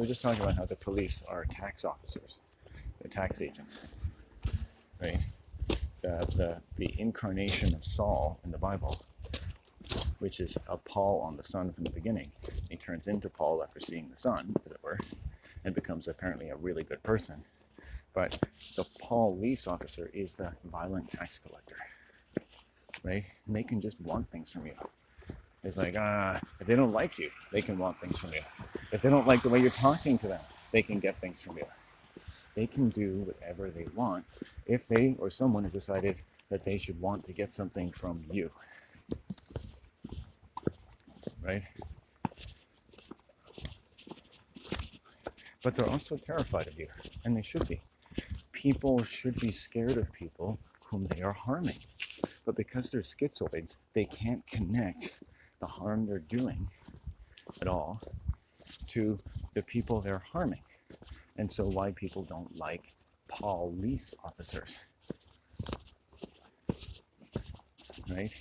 we're just talking about how the police are tax officers, they're tax agents, right? The incarnation of Saul in the Bible, which is a Paul on the sun from the beginning. He turns into Paul after seeing the sun, as it were, and becomes apparently a really good person. But the police officer is the violent tax collector, right? And they can just want things from you. It's like, if they don't like you, they can want things from you. If they don't like the way you're talking to them, they can get things from you. They can do whatever they want if they or someone has decided that they should want to get something from you, right? But they're also terrified of you, and they should be. People should be scared of people whom they are harming. But because they're schizoids, they can't connect the harm they're doing at all to the people they're harming. And so why people don't like police officers, right?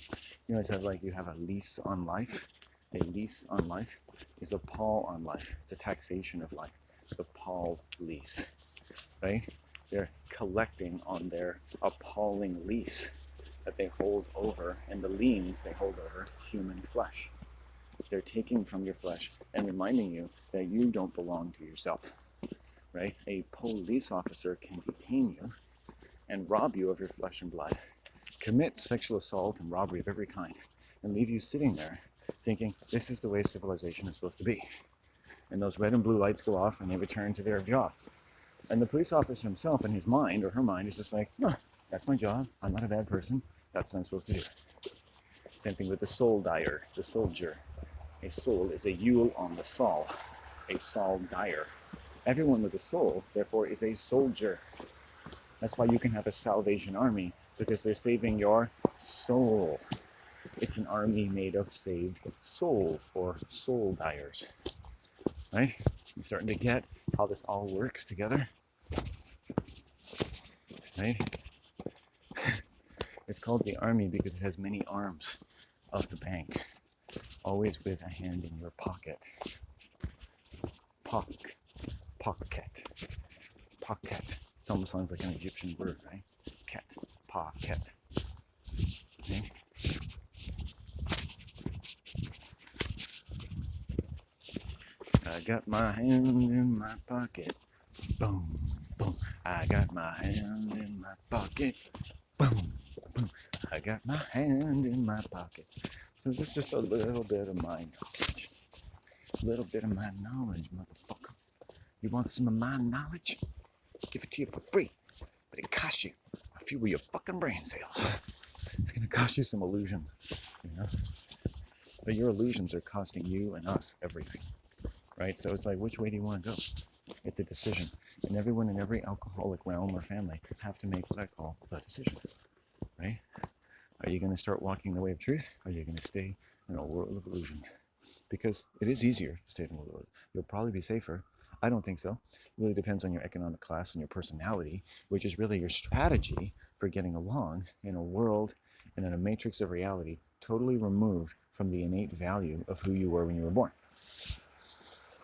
You know, it's like you have a lease on life. A lease on life is a pall on life. It's a taxation of life. The Paul lease, right? They're collecting on their appalling lease that they hold over, and the liens they hold over human flesh. They're taking from your flesh and reminding you that you don't belong to yourself, right? A police officer can detain you and rob you of your flesh and blood, commit sexual assault and robbery of every kind, and leave you sitting there thinking, this is the way civilization is supposed to be. And those red and blue lights go off and they return to their job. And the police officer himself in his mind or her mind is just like, that's my job. I'm not a bad person. That's what I'm supposed to do. Same thing with the soul dyer, the soldier. A soul is a Yule on the Saul, a Saul dyer. Everyone with a soul, therefore, is a soldier. That's why you can have a Salvation Army, because they're saving your soul. It's an army made of saved souls, or soul dyers. Right? You're starting to get how this all works together? Right? It's called the army because it has many arms of the bank, always with a hand in your pocket. Pocket. Pocket. It almost sounds like an Egyptian word, right? Ket. Pocket. Okay? I got my hand in my pocket. Boom, boom. I got my hand in my pocket. Boom, boom. I got my hand in my pocket. So this is just a little bit of my knowledge. A little bit of my knowledge, motherfucker. You want some of my knowledge? Give it to you for free. But it costs you a few of your fucking brain cells. It's gonna cost you some illusions, you know? But your illusions are costing you and us everything, right? So it's like, which way do you want to go? It's a decision. And everyone in every alcoholic realm or family have to make what I call a decision, right? Are you going to start walking the way of truth? Or are you going to stay in a world of illusions? Because it is easier to stay in the world. You'll probably be safer. I don't think so. It really depends on your economic class and your personality, which is really your strategy for getting along in a world and in a matrix of reality totally removed from the innate value of who you were when you were born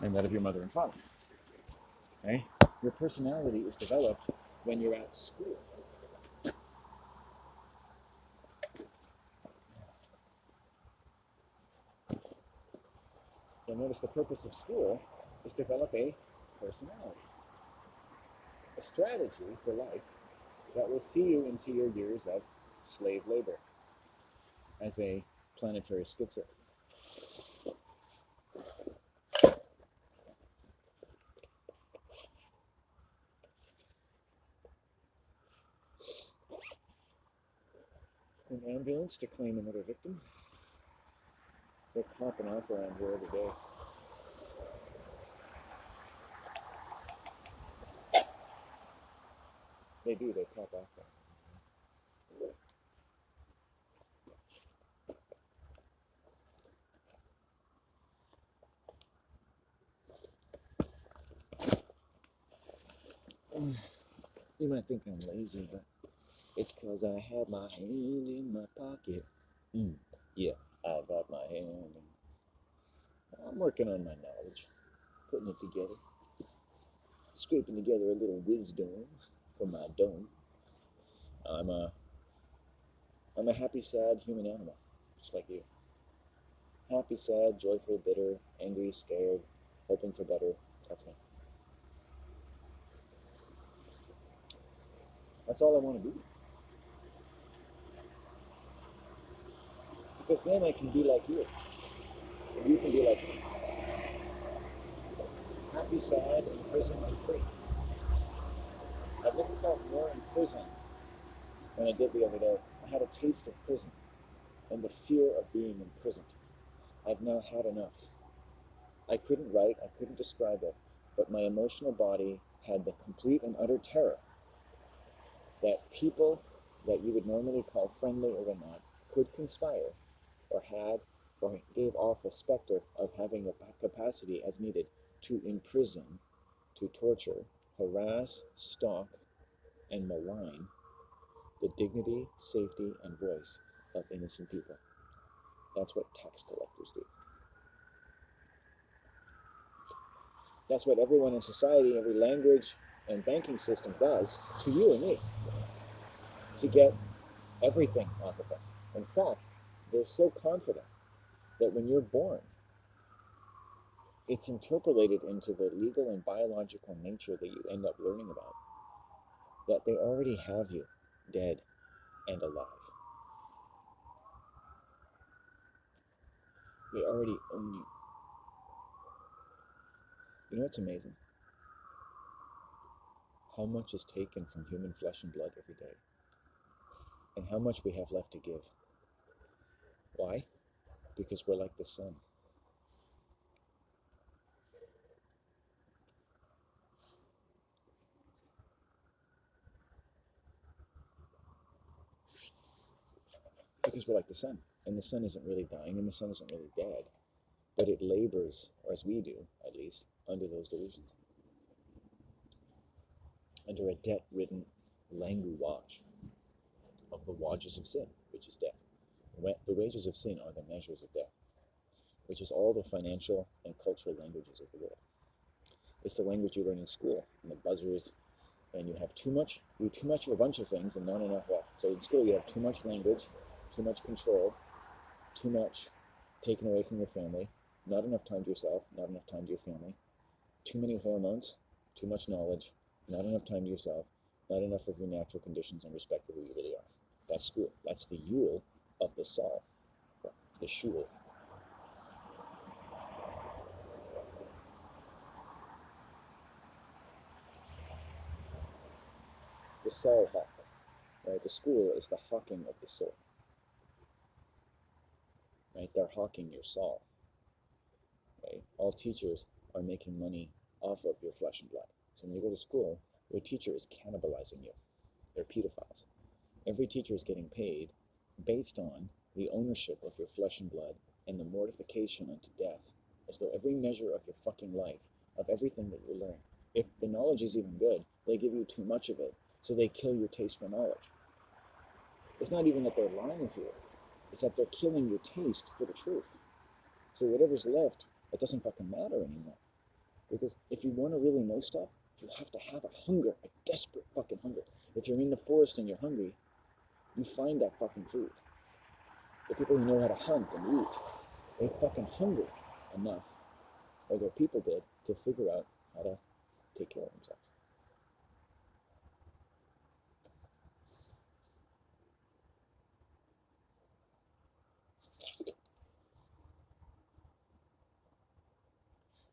and that of your mother and father. Okay? Your personality is developed when you're at school. You'll notice the purpose of school is to develop a personality, a strategy for life that will see you into your years of slave labor as a planetary schizo. An ambulance to claim another victim. They're popping off around here every day. They do, they pop off. You might think I'm lazy, but it's because I have my hand in my pocket. Yeah, I got my hand in. I'm working on my knowledge, putting it together. scraping together a little wisdom from my dome. I'm a happy, sad human animal, just like you. Happy, sad, joyful, bitter, angry, scared, hoping for better. That's me. That's all I want to be. Because then I can be like you. And you can be like me. Happy, sad, in prison, and free. I've never felt more in prison than I did the other day. I had a taste of prison and the fear of being imprisoned. I've now had enough. I couldn't write, I couldn't describe it, but my emotional body had the complete and utter terror that people that you would normally call friendly or whatnot could conspire or had or gave off a specter of having a capacity as needed to imprison, to torture, harass, stalk, and malign the dignity, safety, and voice of innocent people. That's what tax collectors do. That's what everyone in society, every language and banking system does to you and me to get everything off of us. In fact, they're so confident that when you're born, it's interpolated into the legal and biological nature that you end up learning about, that they already have you dead and alive. They already own you. You know what's amazing? How much is taken from human flesh and blood every day, and how much we have left to give. Why? Because we're like the sun. Because we're like the sun, and the sun isn't really dying, and the sun isn't really dead, but it labors, or as we do, at least, under those delusions. Under a debt-ridden language of the wages of sin, which is death. The wages of sin are the measures of death, which is all the financial and cultural languages of the world. It's the language you learn in school, and the buzzers, and you have too much of a bunch of things and not enough. Well, so in school you have too much language, too much control, too much taken away from your family, not enough time to yourself, not enough time to your family, too many hormones, too much knowledge, not enough time to yourself, not enough of your natural conditions and respect for who you really are. That's school. That's the Yule of the Saul, the shul. The Saul hawk, right? The school is the hawking of the soul, right? They're hawking your soul, right? All teachers are making money off of your flesh and blood. So when you go to school, your teacher is cannibalizing you. They're pedophiles. Every teacher is getting paid based on the ownership of your flesh and blood and the mortification unto death, as though every measure of your fucking life, of everything that you learn, if the knowledge is even good, they give you too much of it, so they kill your taste for knowledge. It's not even that they're lying to you, it's that they're killing your taste for the truth. So whatever's left, it doesn't fucking matter anymore. Because if you want to really know stuff, you have to have a hunger, a desperate fucking hunger. If you're in the forest and you're hungry, you find that fucking food. The people who know how to hunt and eat, they fucking hungered enough, or their people did, to figure out how to take care of themselves.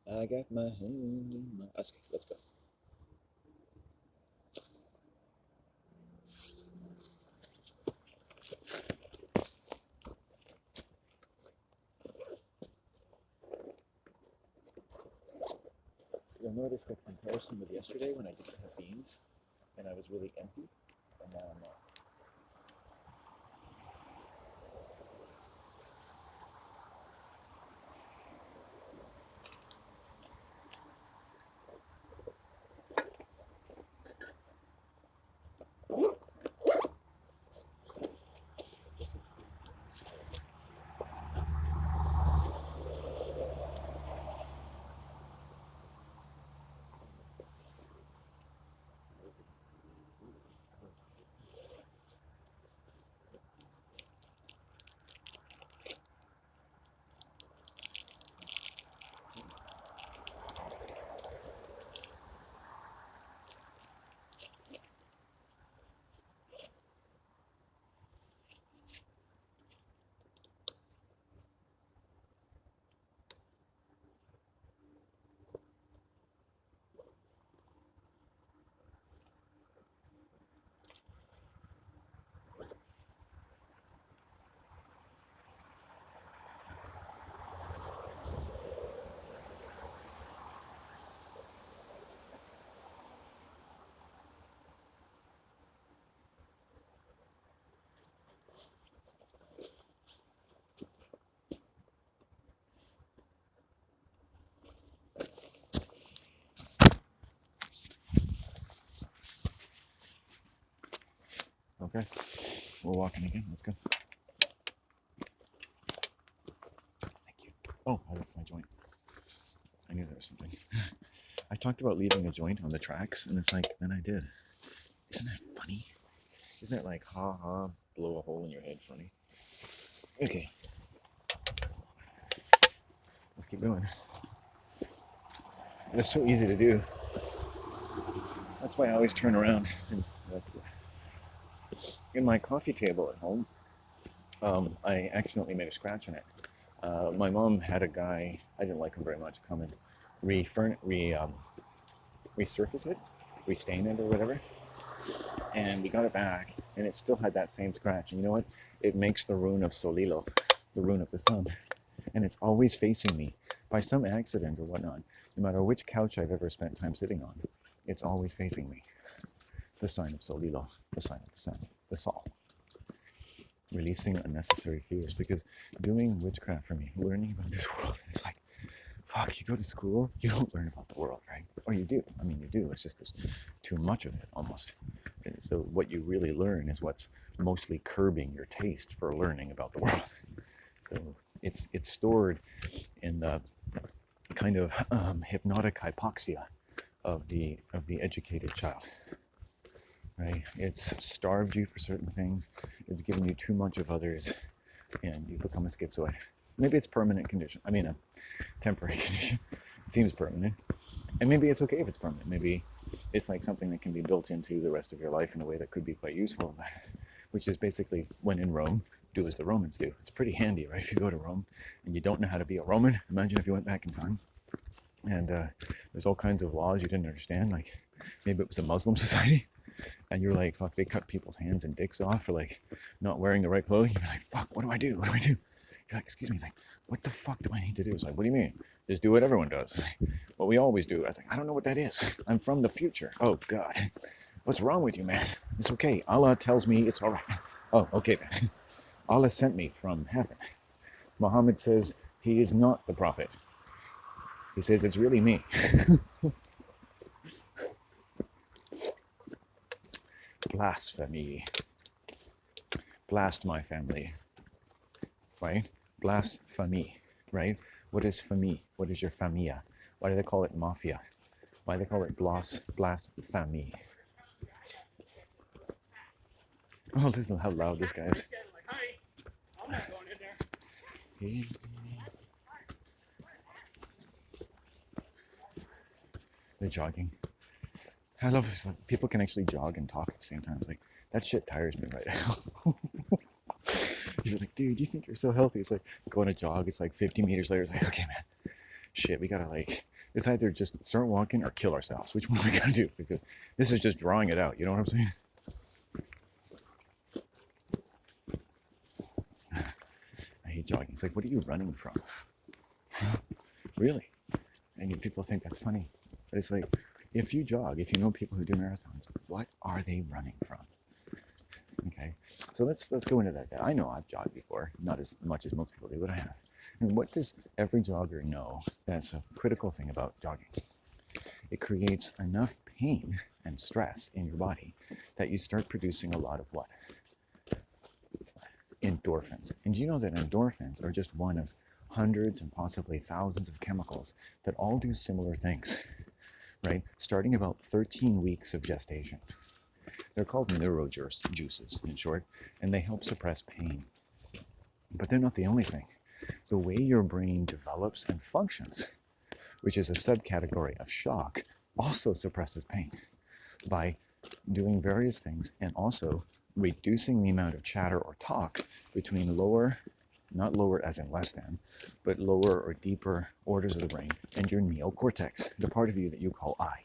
I got my hand in my... Let's go. You'll notice the comparison with yesterday when I didn't have beans and I was really empty, and now I'm not. Okay. We're walking again. Let's go. Thank you. Oh, I left my joint. I knew there was something. I talked about leaving a joint on the tracks, and it's like, then I did. Isn't that funny? Isn't that like, ha ha, blow a hole in your head funny? Okay. Let's keep going. It's so easy to do. That's why I always turn around. In my coffee table at home, I accidentally made a scratch on it. My mom had a guy, I didn't like him very much, come and resurface it, restain it or whatever. And we got it back, and it still had that same scratch. And you know what? It makes the rune of Solilo, the rune of the sun. And it's always facing me by some accident or whatnot. No matter which couch I've ever spent time sitting on, it's always facing me. The sign of Solilo, the sign of the sun, the Sol. Releasing unnecessary fears, because doing witchcraft for me, learning about this world, it's like, fuck, you go to school, you don't learn about the world, right? Or you do. I mean, you do. It's just there's too much of it, almost. And so what you really learn is what's mostly curbing your taste for learning about the world. So it's stored in the kind of hypnotic hypoxia of the educated child, right? It's starved you for certain things. It's given you too much of others, and you become a schizoid. Maybe it's permanent condition. I mean, a temporary condition. It seems permanent. And maybe it's okay if it's permanent. Maybe it's like something that can be built into the rest of your life in a way that could be quite useful. Which is basically, when in Rome, do as the Romans do. It's pretty handy, right? If you go to Rome and you don't know how to be a Roman, imagine if you went back in time. And there's all kinds of laws you didn't understand. Like, maybe it was a Muslim society. And you're like, fuck, they cut people's hands and dicks off for like not wearing the right clothing. You're like, fuck, what do I do? What do I do? You're like, excuse me, like, what the fuck do I need to do? It's like, what do you mean? Just do what everyone does. What we always do. I was like, I don't know what that is. I'm from the future. Oh, God. What's wrong with you, man? It's okay. Allah tells me it's all right. Oh, okay, man. Allah sent me from heaven. Muhammad says he is not the prophet. He says it's really me. Blasphemy. Blast my family. Right? Blasphemy. Right? What is famille? What is your familia? Why do they call it mafia? Why do they call it blasphemy? Oh, listen to how loud this guy is. I'm not going in there. They're jogging. I love it. Like, people can actually jog and talk at the same time. It's like, that shit tires me right now. You're like, dude, you think you're so healthy? It's like, going to jog. It's like 50 meters later. It's like, okay, man. Shit, we gotta like, it's either just start walking or kill ourselves. Which one we gotta do? Because this is just drawing it out. You know what I'm saying? I hate jogging. It's like, what are you running from? Really? And people think that's funny. But it's like, if you jog, if you know people who do marathons, what are they running from? Okay, so let's go into that. I know I've jogged before, not as much as most people do, but I have. And what does every jogger know that's a critical thing about jogging? It creates enough pain and stress in your body that you start producing a lot of what? Endorphins. And do you know that endorphins are just one of hundreds and possibly thousands of chemicals that all do similar things, right? Starting about 13 weeks of gestation. They're called neurojuices, in short, and they help suppress pain. But they're not the only thing. The way your brain develops and functions, which is a subcategory of shock, also suppresses pain by doing various things and also reducing the amount of chatter or talk between lower, not lower as in less than, but lower or deeper orders of the brain and your neocortex, the part of you that you call I,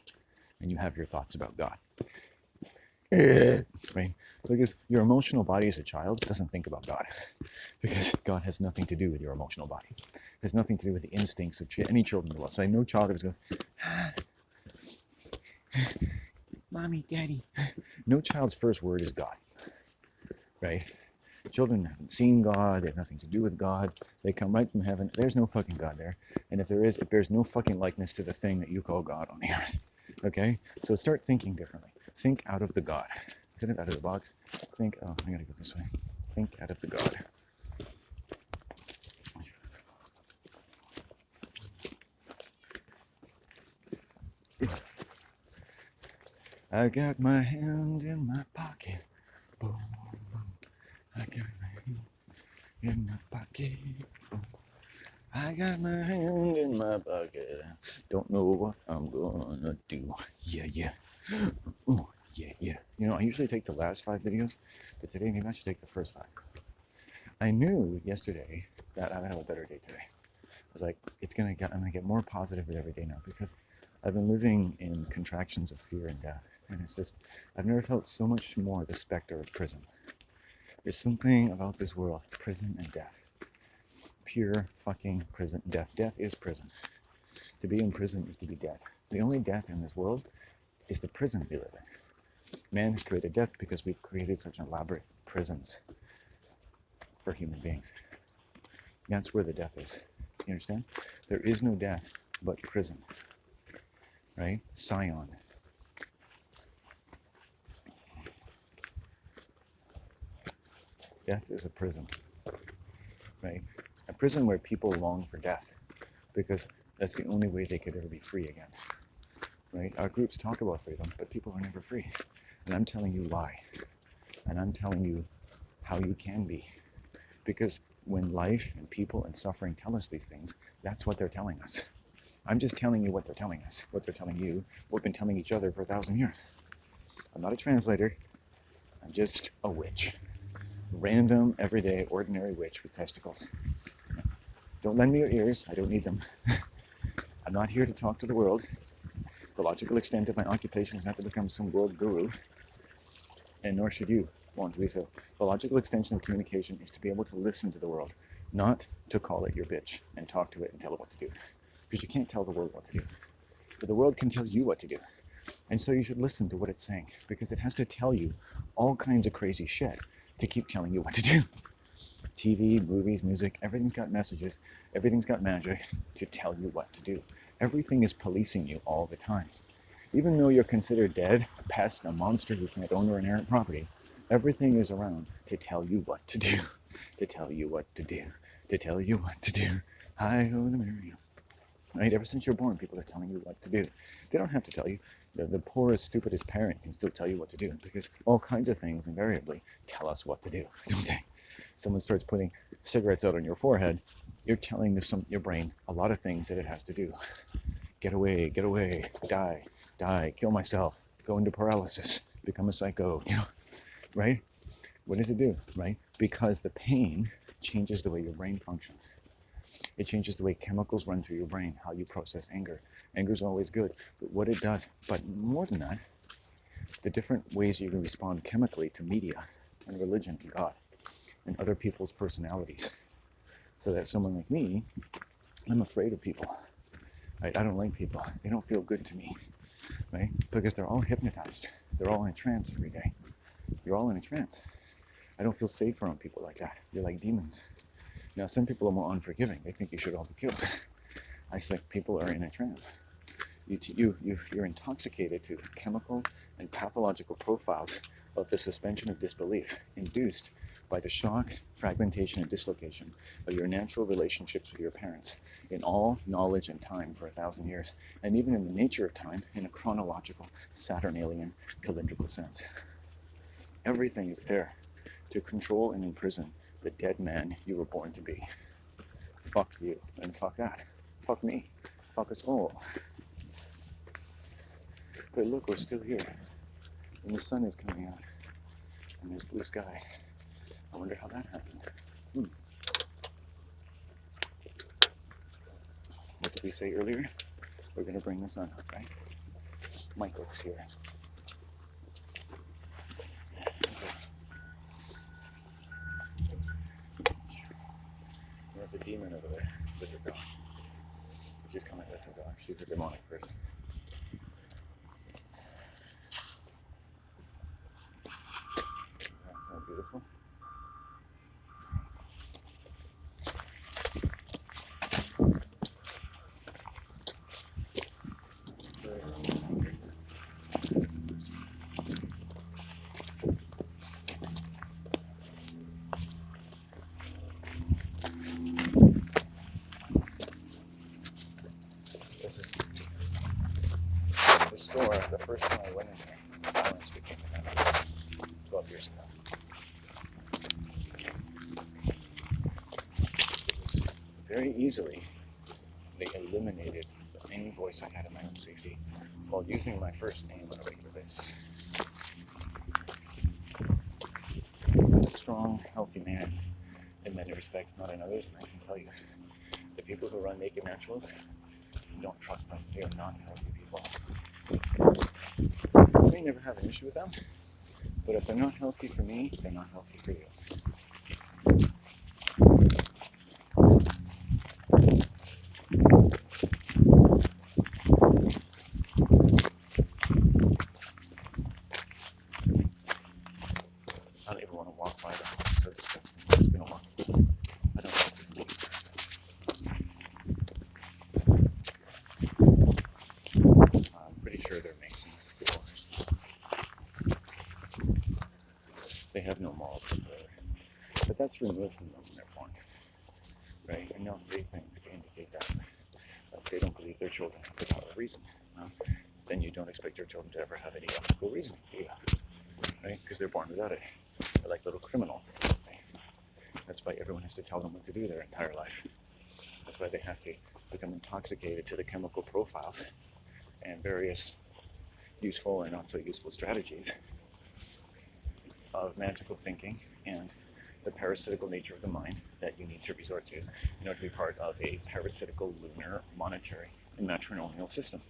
and you have your thoughts about God. Right? Because your emotional body as a child doesn't think about God, because God has nothing to do with your emotional body. It has nothing to do with the instincts of any children in the world. So no child ever goes, Mommy, Daddy. No child's first word is God, right? Children haven't seen God. They have nothing to do with God. They come right from heaven. There's no fucking God there. And if there is, it bears no fucking likeness to the thing that you call God on the earth. Okay? So start thinking differently. Think out of the God. Instead of out of the box, think, oh, I gotta go this way. Think out of the God. I got my hand in my pocket. Boom, boom. I got my hand in my pocket. Boom. I got my hand in my pocket. Don't know what I'm gonna do. Yeah, yeah. Ooh, yeah, yeah. You know, I usually take the last 5 videos, but today maybe I should take the first 5. I knew yesterday that I would have a better day today. I was like, I'm gonna get more positive with every day now because I've been living in contractions of fear and death. And it's just, I've never felt so much more the specter of prison. There's something about this world, prison and death. Pure fucking prison, death. Death is prison. To be in prison is to be dead. The only death in this world is the prison we live in. Man has created death because we've created such elaborate prisons for human beings. That's where the death is. You understand? There is no death but prison. Right? Sion. Death is a prison. Right? A prison where people long for death because that's the only way they could ever be free again. Right? Our groups talk about freedom, but people are never free. And I'm telling you why. And I'm telling you how you can be. Because when life and people and suffering tell us these things, that's what they're telling us. I'm just telling you what they're telling us, what they're telling you, what we've been telling each other for 1,000 years. I'm not a translator. I'm just a witch. Random, everyday, ordinary witch with testicles. Don't lend me your ears. I don't need them. I'm not here to talk to the world. The logical extent of my occupation is not to become some world guru, and nor should you want to be so. The logical extension of communication is to be able to listen to the world, not to call it your bitch and talk to it and tell it what to do. Because you can't tell the world what to do. But the world can tell you what to do. And so you should listen to what it's saying, because it has to tell you all kinds of crazy shit to keep telling you what to do. TV, movies, music, everything's got messages, everything's got magic to tell you what to do. Everything is policing you all the time. Even though you're considered dead, a pest, a monster who can't own or inherit property, everything is around to tell you what to do, to tell you what to do, to tell you what to do. Hi-ho the merry. Right? Ever since you're born, people are telling you what to do. They don't have to tell you. The poorest, stupidest parent can still tell you what to do because all kinds of things invariably tell us what to do, don't they? Someone starts putting cigarettes out on your forehead, you're telling your brain a lot of things that it has to do. Get away, die, kill myself, go into paralysis, become a psycho, right? What does it do, right? Because the pain changes the way your brain functions. It changes the way chemicals run through your brain, how you process anger. Anger is always good, but what it does, but more than that, the different ways you can respond chemically to media and religion and God and other people's personalities. So that someone like me, I'm afraid of people. Right? I don't like people. They don't feel good to me, right? Because they're all hypnotized. They're all in a trance every day. You're all in a trance. I don't feel safe around people like that. You're like demons. Now, some people are more unforgiving. They think you should all be killed. I just like people are in a trance. You're intoxicated to chemical and pathological profiles of the suspension of disbelief induced by the shock, fragmentation, and dislocation of your natural relationships with your parents in all knowledge and time for 1,000 years, and even in the nature of time in a chronological, Saturnalian, calendrical sense. Everything is there to control and imprison the dead man you were born to be. Fuck you, and fuck that. Fuck me. Fuck us all. But look, we're still here. And the sun is coming out. And there's blue sky. I wonder how that happened. What did we say earlier? We're going to bring the sun up, right? Michael's here. There's a demon over there with her dog. She's coming with her dog. She's a demonic person. Isn't that beautiful? store, the first time I went in there, violence became inevitable 12 years ago. It was very easily, they eliminated any voice I had in my own safety while using my first name on a regular basis. I'm a strong, healthy man in many respects, not in others, and I can tell you, the people who run Naked Naturals, don't trust them. They are not healthy people. I may never have an issue with them, but if they're not healthy for me, they're not healthy for you. I don't even want to walk by them. It's so disgusting. It's been a while. I don't like people. I'm pretty sure they're Masons. They have no morals whatsoever. But that's removed from them when they're born. Right? And they'll say things to indicate that they don't believe their children have the power of reason. Well, then you don't expect your children to ever have any ethical reasoning, do you? Right? Because they're born without it. They're like little criminals. Right? That's why everyone has to tell them what to do their entire life. That's why they have to become intoxicated to the chemical profiles and various useful and not so useful strategies of magical thinking and the parasitical nature of the mind that you need to resort to in order to be part of a parasitical, lunar, monetary, and matrimonial system.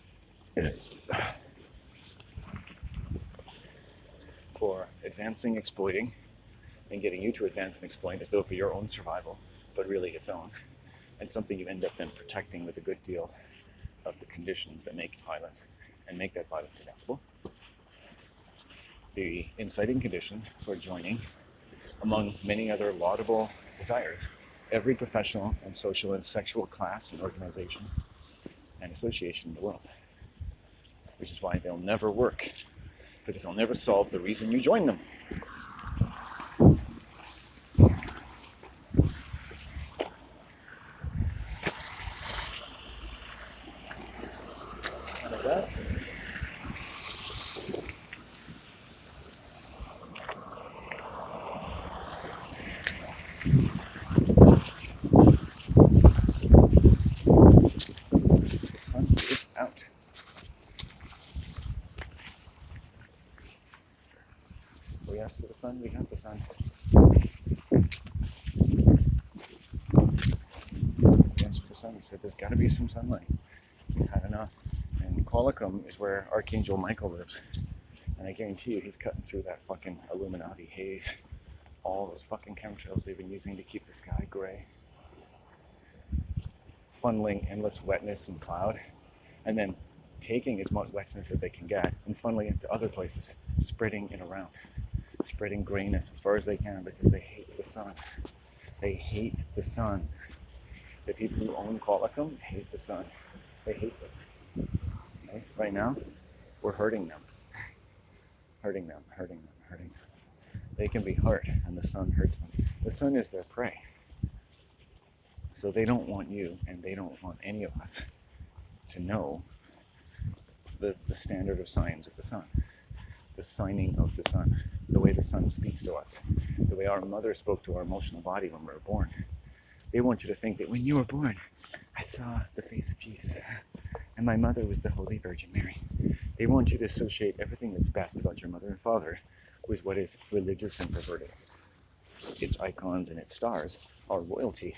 For advancing, exploiting, and getting you to advance and exploit as though for your own survival, but really its own, and something you end up then protecting with a good deal of the conditions that make violence and make that violence inevitable. The inciting conditions for joining, among many other laudable desires, every professional and social and sexual class and organization and association in the world. Which is why they'll never work, because they'll never solve the reason you join them. Like that. The sun is out. We asked for the sun, we got the sun. We asked for the sun, we said there's got to be some sunlight. We've had enough. And Qualicum is where Archangel Michael lives. And I guarantee you he's cutting through that fucking Illuminati haze. All those fucking chemtrails they've been using to keep the sky gray. Funneling endless wetness and cloud. And then taking as much wetness that they can get and funneling it to other places, spreading it around. Spreading grayness as far as they can because they hate the sun. They hate the sun. The people who own Qualicum hate the sun. They hate this. Okay? Right now, we're hurting them. Hurting them. They can be hurt, and the sun hurts them. The sun is their prey. So they don't want you, and they don't want any of us to know the standard of signs of the sun. The signing of the sun. The way the sun speaks to us. The way our mother spoke to our emotional body when we were born. They want you to think that when you were born, I saw the face of Jesus. And my mother was the Holy Virgin Mary. They want you to associate everything that's best about your mother and father with what is religious and perverted. Its icons and its stars are royalty,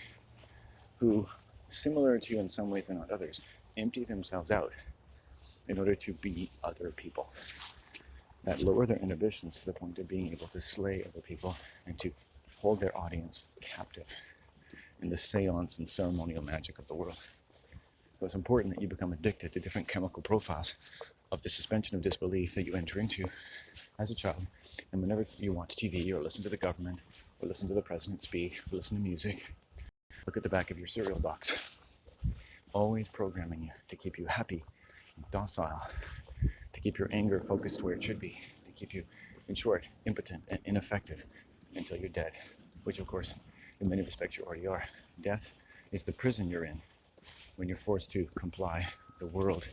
who, similar to you in some ways and not others, empty themselves out in order to be other people. That lower their inhibitions to the point of being able to slay other people and to hold their audience captive in the seance and ceremonial magic of the world. So it's important that you become addicted to different chemical profiles of the suspension of disbelief that you enter into as a child. And whenever you watch TV or listen to the government or listen to the president speak or listen to music, look at the back of your cereal box. Always programming you to keep you happy and docile, to keep your anger focused where it should be, to keep you, in short, impotent and ineffective until you're dead, which of course, in many respects, you already are. Death is the prison you're in when you're forced to comply with the world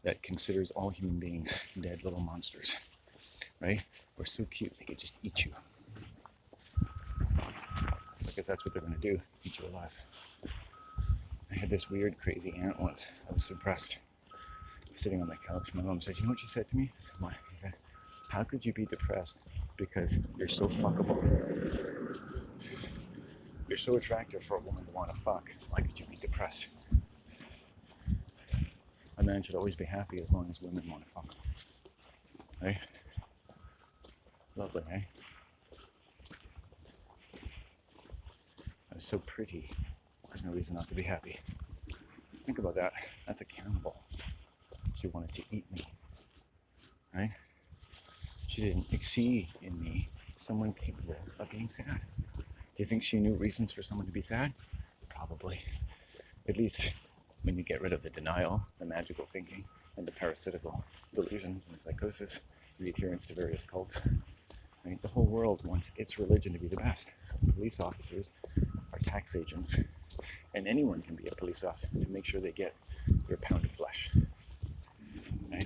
that considers all human beings dead little monsters, right? We're so cute, they could just eat you. Because that's what they're going to do, eat you alive. I had this weird, crazy aunt once. I was depressed. Sitting on my couch, my mom said, you know what she said to me? I said, what? She said, how could you be depressed? Because you're so fuckable. You're so attractive for a woman to want to fuck. Why could you be depressed? A man should always be happy as long as women want to fuck. Right? Lovely, eh? I was so pretty. There's no reason not to be happy. Think about that. That's a cannibal. She wanted to eat me. Right? She didn't see in me someone capable of being sad. Do you think she knew reasons for someone to be sad? Probably. At least when you get rid of the denial, the magical thinking, and the parasitical delusions and psychosis, the adherence to various cults. Right? The whole world wants its religion to be the best. So police officers are tax agents. And anyone can be a police officer to make sure they get your pound of flesh. Right? I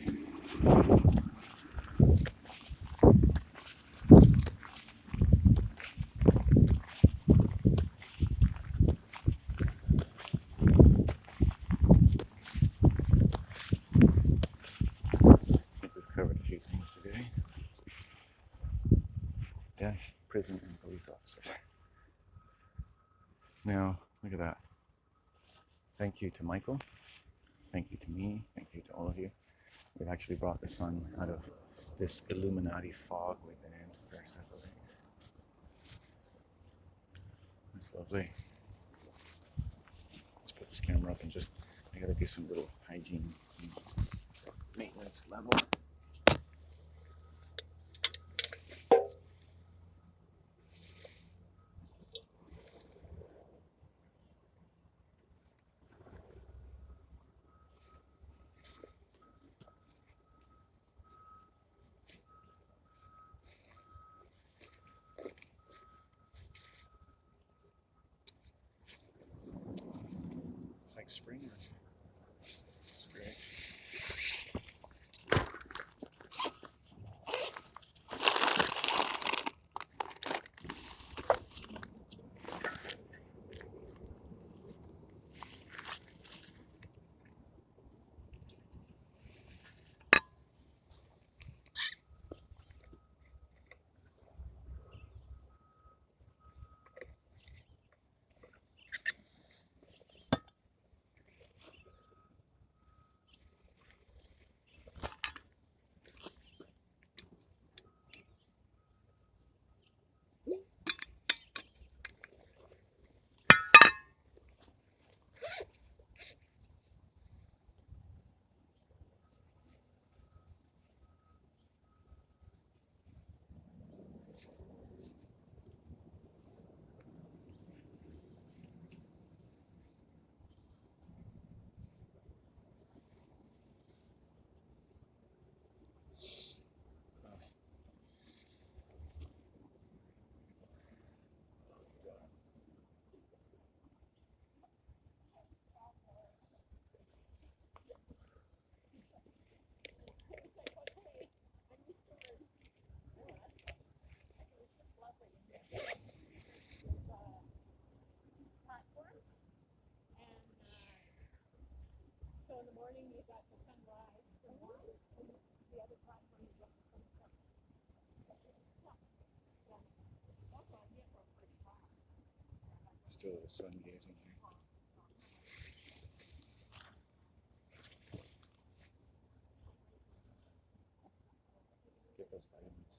think we've covered a few things today. Death, prison, and police officers. Now, look at that. Thank you to Michael. Thank you to me. Thank you to all of you. We've actually brought the sun out of this Illuminati fog we've been in for several days. That's lovely. Let's put this camera up and just, I gotta do some little hygiene maintenance level. It's like spring. It's great. So in the morning you got the sunrise for one, and the other time when you get the sunset. That's on here for pretty far. Still a sun gazing here. Get those vitamins.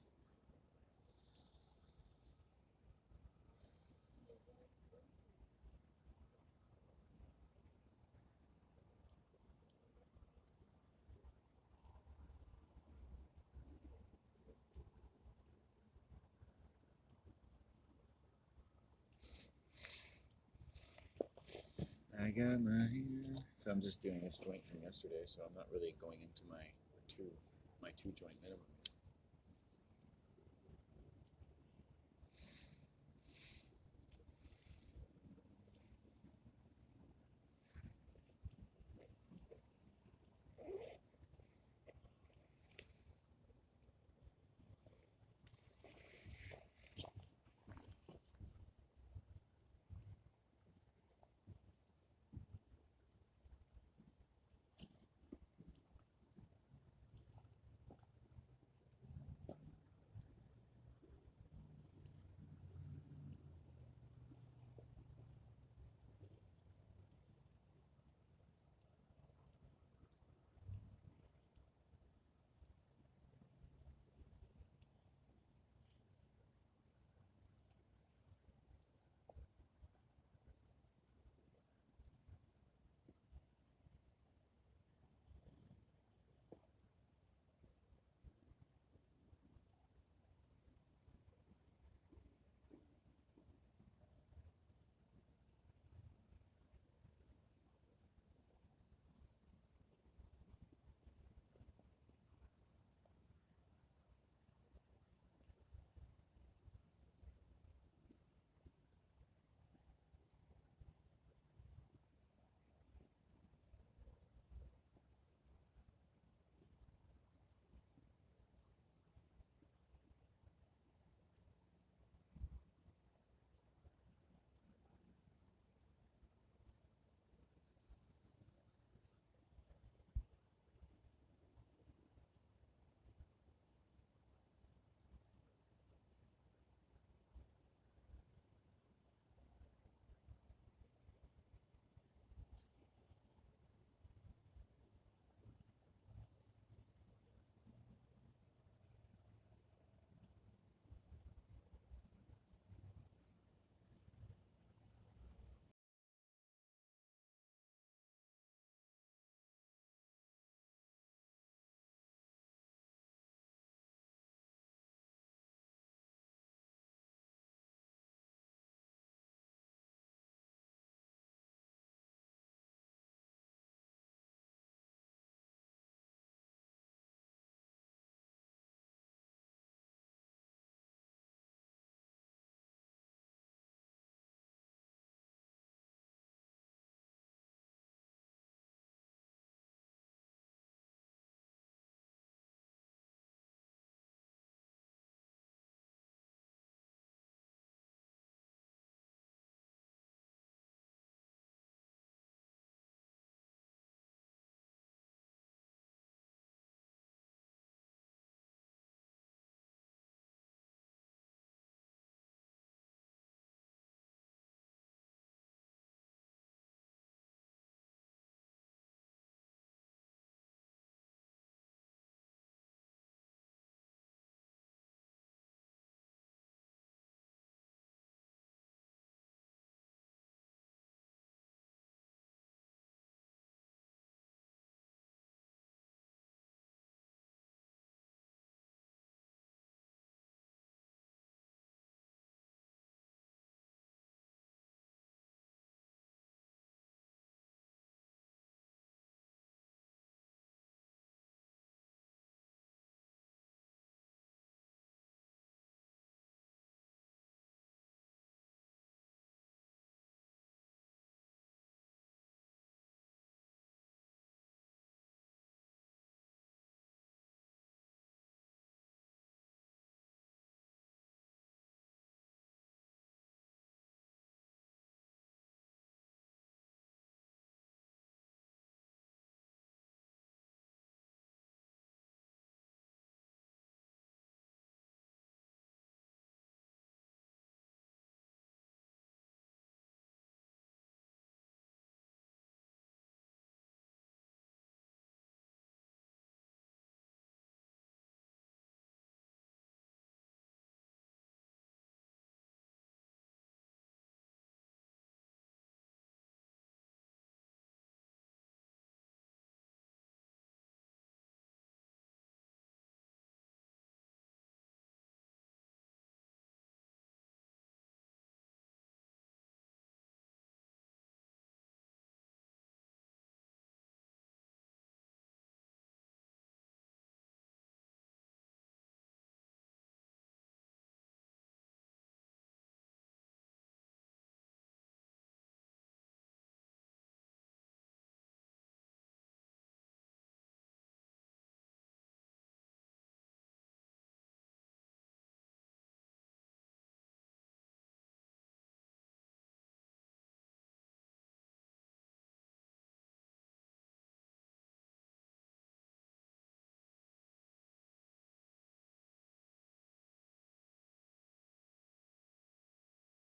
I got my hand. So I'm just doing this joint from yesterday, so I'm not really going into my two joint minimum.